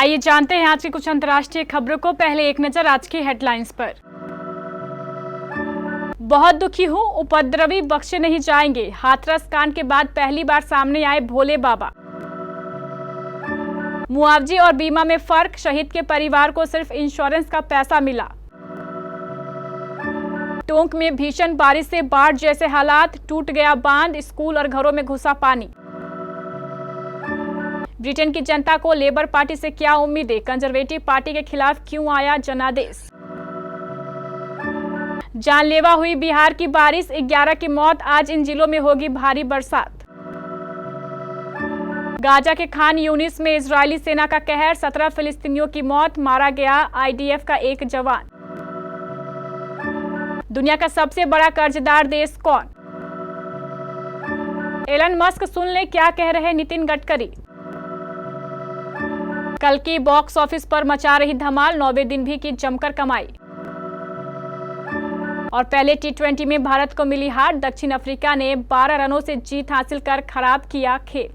आइए जानते हैं आज की कुछ अंतर्राष्ट्रीय खबरों को। पहले एक नजर आज की हेडलाइंस पर। बहुत दुखी हूं, उपद्रवी बख्शे नहीं जाएंगे। हाथरस कांड के बाद पहली बार सामने आए भोले बाबा। मुआवजे और बीमा में फर्क, शहीद के परिवार को सिर्फ इंश्योरेंस का पैसा मिला। टोंक में भीषण बारिश से बाढ़ जैसे हालात, टूट गया बांध, स्कूल और घरों में घुसा पानी। ब्रिटेन की जनता को लेबर पार्टी से क्या उम्मीदें, कंजर्वेटिव पार्टी के खिलाफ क्यों आया जनादेश। जानलेवा हुई बिहार की बारिश, 11 की मौत, आज इन जिलों में होगी भारी बरसात। गाजा के खान यूनिस में इजरायली सेना का कहर, 17 फिलिस्तीनियों की मौत, मारा गया आईडीएफ का एक जवान। दुनिया का सबसे बड़ा कर्जदार देश कौन? एलन मस्क, सुन ले क्या कह रहे नितिन गडकरी। कल की बॉक्स ऑफिस पर मचा रही धमाल, 9वें दिन भी की जमकर कमाई। और पहले टी20 में भारत को मिली हार, दक्षिण अफ्रीका ने 12 रनों से जीत हासिल कर खराब किया खेल।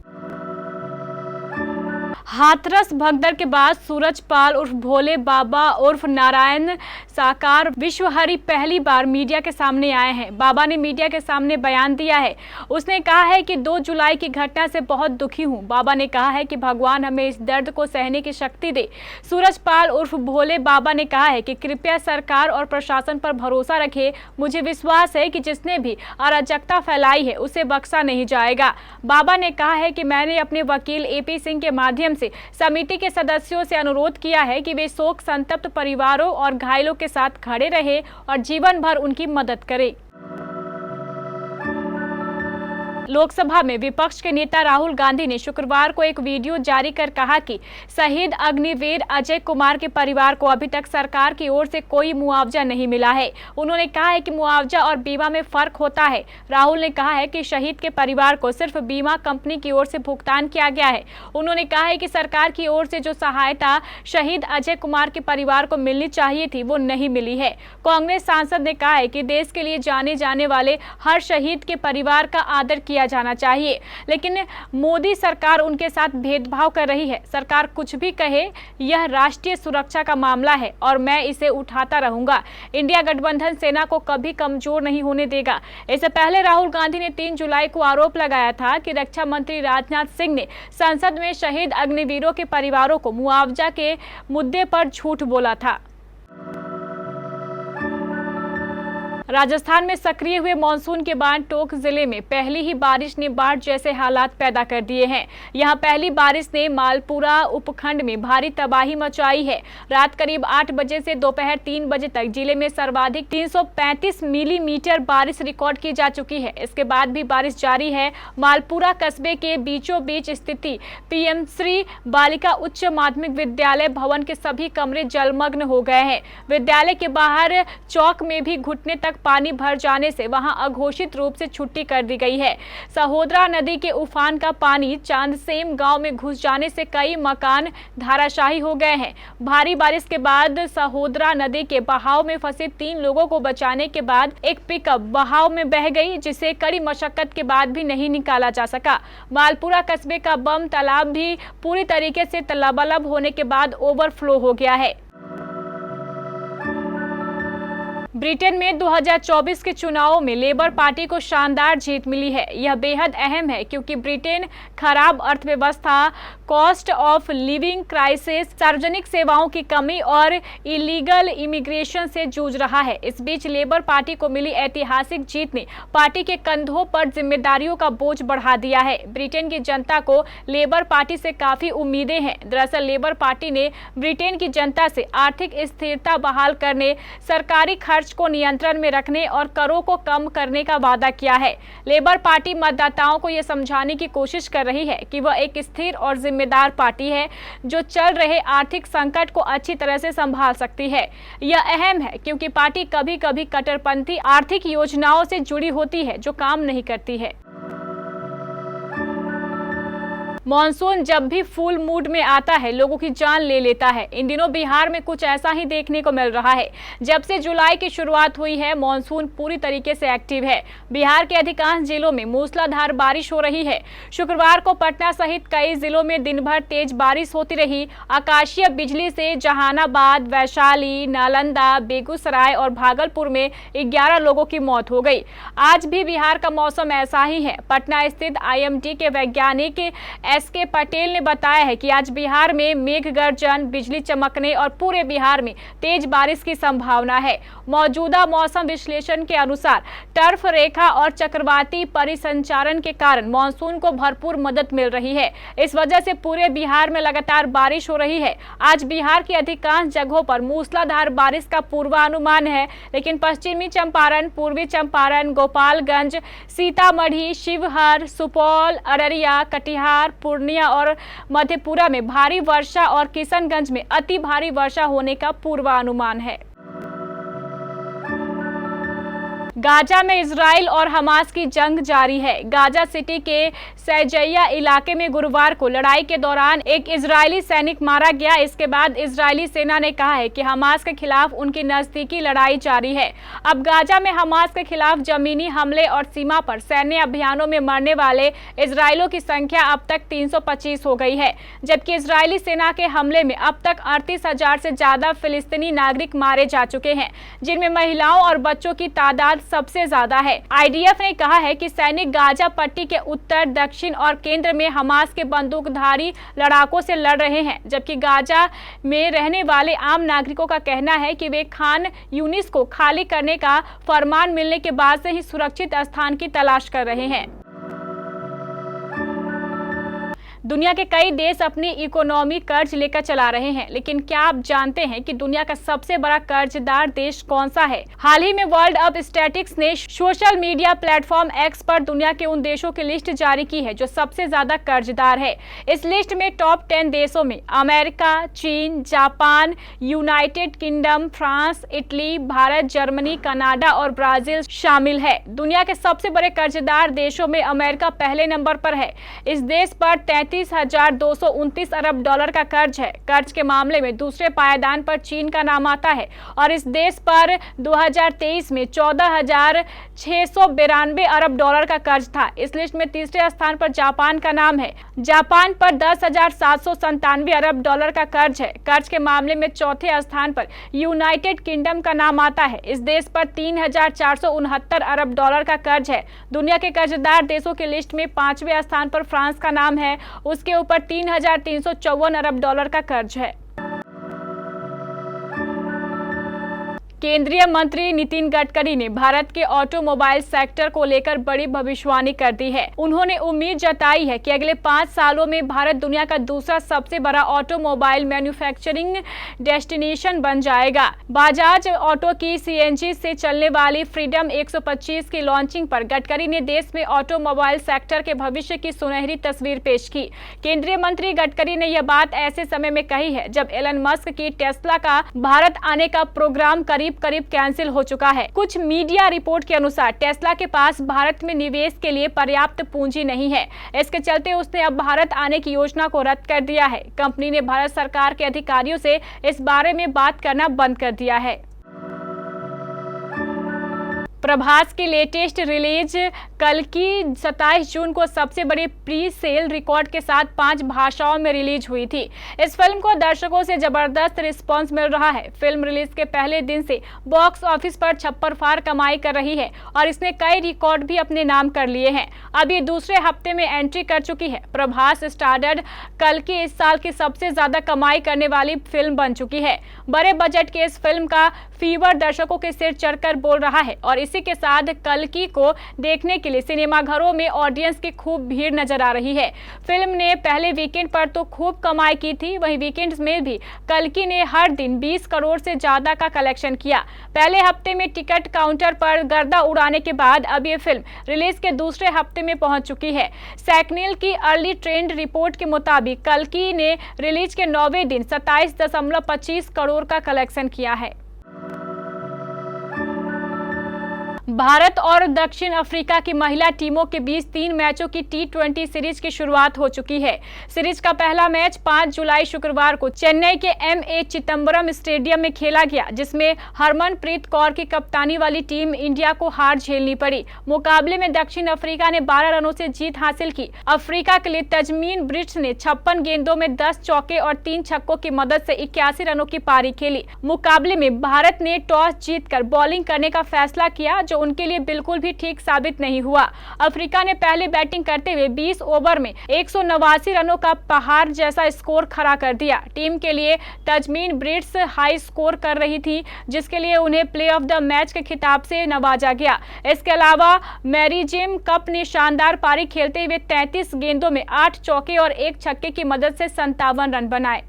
हाथरस भगदड़ के बाद सूरजपाल उर्फ भोले बाबा उर्फ नारायण साकार विश्वहरि पहली बार मीडिया के सामने आए हैं। बाबा ने मीडिया के सामने बयान दिया है। उसने कहा है कि 2 जुलाई की घटना से बहुत दुखी हूं। बाबा ने कहा है कि भगवान हमें इस दर्द को सहने की शक्ति दे। सूरजपाल उर्फ भोले बाबा ने कहा है कि कृपया सरकार और प्रशासन पर भरोसा रखें। मुझे विश्वास है कि जिसने भी अराजकता फैलाई है उसे बख्शा नहीं जाएगा। बाबा ने कहा है कि मैंने अपने वकील AP सिंह के माध्यम से समिति के सदस्यों से अनुरोध किया है कि वे शोक संतप्त परिवारों और घायलों के साथ खड़े रहे और जीवन भर उनकी मदद करें। लोकसभा में विपक्ष के नेता राहुल गांधी ने शुक्रवार को एक वीडियो जारी कर कहा कि शहीद अग्निवीर अजय कुमार के परिवार को अभी तक सरकार की ओर से कोई मुआवजा नहीं मिला है। उन्होंने कहा है कि मुआवजा और बीमा में फर्क होता है। राहुल ने कहा है कि शहीद के परिवार को सिर्फ बीमा कंपनी की ओर से भुगतान किया गया है। उन्होंने कहा है कि सरकार की ओर से जो सहायता शहीद अजय कुमार के परिवार को मिलनी चाहिए थी वो नहीं मिली है। कांग्रेस सांसद ने कहा है कि देश के लिए जाने जाने वाले हर शहीद के परिवार का आदर किया जाना चाहिए, लेकिन मोदी सरकार उनके साथ भेदभाव कर रही है। सरकार कुछ भी कहे, यह राष्ट्रीय सुरक्षा का मामला है और मैं इसे उठाता रहूंगा। इंडिया गठबंधन सेना को कभी कमजोर नहीं होने देगा। इससे पहले राहुल गांधी ने 3 जुलाई को आरोप लगाया था कि रक्षा मंत्री राजनाथ सिंह ने संसद में शहीद अग्निवीरों के परिवारों को मुआवजा के मुद्दे पर झूठ बोला था। राजस्थान में सक्रिय हुए मानसून के बाद टोंक जिले में पहली ही बारिश ने बाढ़ जैसे हालात पैदा कर दिए हैं। यहां पहली बारिश ने मालपुरा उपखंड में भारी तबाही मचाई है। रात करीब 8 बजे से दोपहर 3 बजे तक जिले में सर्वाधिक 335 मिलीमीटर बारिश रिकॉर्ड की जा चुकी है। इसके बाद भी बारिश जारी है। मालपुरा कस्बे के बीचों बीच स्थिति PM श्री बालिका उच्च माध्यमिक विद्यालय भवन के सभी कमरे जलमग्न हो गए हैं। विद्यालय के बाहर चौक में भी घुटने तक पानी भर जाने से वहां अघोषित रूप से छुट्टी कर दी गई है। सहोदरा नदी के उफान का पानी चांदसेम गांव में घुस जाने से कई मकान धाराशाही हो गए हैं। भारी बारिश के बाद सहोदरा नदी के बहाव में फंसे 3 लोगों को बचाने के बाद एक पिकअप बहाव में बह गई, जिसे कड़ी मशक्कत के बाद भी नहीं निकाला जा सका। मालपुरा कस्बे का बम तालाब भी पूरी तरीके से लबालब होने के बाद ओवरफ्लो हो गया है। ब्रिटेन में 2024 के चुनावों में लेबर पार्टी को शानदार जीत मिली है। यह बेहद अहम है क्योंकि ब्रिटेन खराब अर्थव्यवस्था, कॉस्ट ऑफ लिविंग क्राइसिस, सार्वजनिक सेवाओं की कमी और इलीगल इमिग्रेशन से जूझ रहा है। इस बीच लेबर पार्टी को मिली ऐतिहासिक जीत ने पार्टी के कंधों पर जिम्मेदारियों का बोझ बढ़ा दिया है। ब्रिटेन की जनता को लेबर पार्टी से काफी उम्मीदें हैं। दरअसल लेबर पार्टी ने ब्रिटेन की जनता से आर्थिक स्थिरता बहाल करने, सरकारी खर्च को नियंत्रण में रखने और करों को कम करने का वादा किया है। लेबर पार्टी मतदाताओं को यह समझाने की कोशिश कर रही है कि वह एक स्थिर और जिम्मेदार पार्टी है जो चल रहे आर्थिक संकट को अच्छी तरह से संभाल सकती है। यह अहम है क्योंकि पार्टी कभी कभी कट्टरपंथी आर्थिक योजनाओं से जुड़ी होती है जो काम नहीं करती है। मॉनसून जब भी फुल मूड में आता है लोगों की जान ले लेता है। इन दिनों बिहार में कुछ ऐसा ही देखने को मिल रहा है। जब से जुलाई की शुरुआत हुई है मॉनसून पूरी तरीके से एक्टिव है। बिहार के अधिकांश जिलों में मूसलाधार बारिश हो रही है। शुक्रवार को पटना सहित कई जिलों में दिन भर तेज बारिश होती रही। आकाशीय बिजली से जहानाबाद, वैशाली, नालंदा, बेगूसराय और भागलपुर में 11 लोगों की मौत हो गई। आज भी बिहार का मौसम ऐसा ही है। पटना स्थित IMD के वैज्ञानिक SK पटेल ने बताया है कि आज बिहार में मेघ गर्जन, बिजली चमकने और पूरे बिहार में तेज बारिश की संभावना है। मौजूदा मौसम विश्लेषण के अनुसार टर्फ रेखा और चक्रवाती परिसंचारण के कारण मानसून को भरपूर मदद मिल रही है। इस वजह से पूरे बिहार में लगातार बारिश हो रही है। आज बिहार की अधिकांश जगहों पर मूसलाधार बारिश का पूर्वानुमान है, लेकिन पश्चिमी चंपारण, पूर्वी चंपारण, गोपालगंज, सीतामढ़ी, शिवहर, सुपौल, अररिया, कटिहार, पूर्णिया और मधेपुरा में भारी वर्षा और किशनगंज में अति भारी वर्षा होने का पूर्वानुमान है। गाजा में इजराइल और हमास की जंग जारी है। गाजा सिटी के सैजैया इलाके में गुरुवार को लड़ाई के दौरान एक इजरायली सैनिक मारा गया। इसके बाद इजरायली सेना ने कहा है कि हमास के खिलाफ उनकी नजदीकी लड़ाई जारी है। अब गाजा में हमास के खिलाफ जमीनी हमले और सीमा पर सैन्य अभियानों में मरने वाले इजरायलियों की संख्या अब तक 325 हो गई है, जबकि इजरायली सेना के हमले में अब तक 38,000 से ज्यादा फिलिस्तीनी नागरिक मारे जा चुके हैं, जिनमें महिलाओं और बच्चों की तादाद सबसे ज्यादा है। IDF ने कहा है कि सैनिक गाजा पट्टी के उत्तर, दक्षिण और केंद्र में हमास के बंदूकधारी लड़ाकों से लड़ रहे हैं, जबकि गाजा में रहने वाले आम नागरिकों का कहना है कि वे खान यूनिस को खाली करने का फरमान मिलने के बाद से ही सुरक्षित स्थान की तलाश कर रहे हैं। दुनिया के कई देश अपनी इकोनॉमी कर्ज लेकर चला रहे हैं, लेकिन क्या आप जानते हैं कि दुनिया का सबसे बड़ा कर्जदार देश कौन सा है? हाल ही में वर्ल्ड ऑफ स्टैटिस्टिक्स ने सोशल मीडिया प्लेटफॉर्म X पर दुनिया के उन देशों की लिस्ट जारी की है जो सबसे ज्यादा कर्जदार है। इस लिस्ट में टॉप 10 देशों में अमेरिका, चीन, Japan, United kingdom, France, Italy, Bharat, Germany, Canada और ब्राजील शामिल है। दुनिया के सबसे बड़े कर्जदार देशों में अमेरिका पहले नंबर पर है। इस देश पर 33,229 अरब डॉलर का कर्ज है। कर्ज के मामले में दूसरे पायदान पर चीन का नाम आता है और इस देश पर 2023 में 14,692 अरब डॉलर का कर्ज था। इस लिस्ट में तीसरे स्थान पर जापान का नाम है। जापान पर 10,797 अरब डॉलर का कर्ज है। कर्ज के मामले में चौथे स्थान पर यूनाइटेड किंगडम का नाम आता है। इस देश पर 3,469 अरब डॉलर का कर्ज है। दुनिया के कर्जदार देशों की लिस्ट में 5वें स्थान पर फ्रांस का नाम है। उसके ऊपर 3,354 अरब डॉलर का कर्ज है। केंद्रीय मंत्री नितिन गडकरी ने भारत के ऑटोमोबाइल सेक्टर को लेकर बड़ी भविष्यवाणी कर दी है। उन्होंने उम्मीद जताई है कि अगले 5 सालों में भारत दुनिया का दूसरा सबसे बड़ा ऑटोमोबाइल मैन्युफैक्चरिंग डेस्टिनेशन बन जाएगा। बजाज ऑटो की CNG से चलने वाली फ्रीडम 125 की लॉन्चिंग पर गडकरी ने देश में ऑटोमोबाइल सेक्टर के भविष्य की सुनहरी तस्वीर पेश की। केंद्रीय मंत्री गडकरी ने यह बात ऐसे समय में कही है जब एलन मस्क की टेस्ला का भारत आने का प्रोग्राम करीब कैंसिल हो चुका है। कुछ मीडिया रिपोर्ट के अनुसार टेस्ला के पास भारत में निवेश के लिए पर्याप्त पूंजी नहीं है। इसके चलते उसने अब भारत आने की योजना को रद्द कर दिया है। कंपनी ने भारत सरकार के अधिकारियों से इस बारे में बात करना बंद कर दिया है। प्रभास की लेटेस्ट रिलीज कल की 27 जून को सबसे बड़ी प्री सेल रिकॉर्ड के साथ 5 भाषाओं में रिलीज हुई थी। इस फिल्म को दर्शकों से जबरदस्त रिस्पांस मिल रहा है। फिल्म रिलीज के पहले दिन से बॉक्स ऑफिस पर छप्पर फाड़ कमाई कर रही है और इसने कई रिकॉर्ड भी अपने नाम कर लिए हैं। अब ये दूसरे हफ्ते में एंट्री कर चुकी है। प्रभास स्टारर कल की इस साल की सबसे ज्यादा कमाई करने वाली फिल्म बन चुकी है। बड़े बजट के इस फिल्म का फीवर दर्शकों के सिर चढ़कर बोल रहा है और इसी के साथ कल्कि को देखने के लिए सिनेमाघरों में ऑडियंस की खूब भीड़ नजर आ रही है। फिल्म ने पहले वीकेंड पर तो खूब कमाई की थी, वहीं वीकेंड्स में भी कल्कि ने हर दिन 20 करोड़ से ज्यादा का कलेक्शन किया। पहले हफ्ते में टिकट काउंटर पर गर्दा उड़ाने के बाद अब ये फिल्म रिलीज के दूसरे हफ्ते में पहुंच चुकी है। सैकनिल की अर्ली ट्रेंड रिपोर्ट के मुताबिक कल्कि ने रिलीज के 9वें दिन 27.25 करोड़ का कलेक्शन किया है। भारत और दक्षिण अफ्रीका की महिला टीमों के बीच 3 मैचों की T20 सीरीज की शुरुआत हो चुकी है। सीरीज का पहला मैच 5 जुलाई शुक्रवार को चेन्नई के MA चिदंबरम स्टेडियम में खेला गया, जिसमें हरमनप्रीत कौर की कप्तानी वाली टीम इंडिया को हार झेलनी पड़ी। मुकाबले में दक्षिण अफ्रीका ने 12 रनों से जीत हासिल की। अफ्रीका के लिए तजमीन ब्रिट्स ने 56 गेंदों में 10 चौके और 3 छक्कों की मदद से 81 रनों की पारी खेली। मुकाबले में भारत ने टॉस जीतकर बॉलिंग करने का फैसला किया, जो उनके लिए बिल्कुल भी ठीक साबित नहीं हुआ। अफ्रीका ने पहले बैटिंग करते हुए 20 ओवर में 189 रनों का पहाड़ जैसा स्कोर खड़ा कर दिया। टीम के लिए तजमीन ब्रिट्स हाई स्कोर कर रही थी, जिसके लिए उन्हें प्ले ऑफ द मैच के खिताब से नवाजा गया। इसके अलावा मैरीजेम कप ने शानदार पारी खेलते हुए 33 गेंदों में 8 चौके और 1 छक्के की मदद से 57 रन बनाए।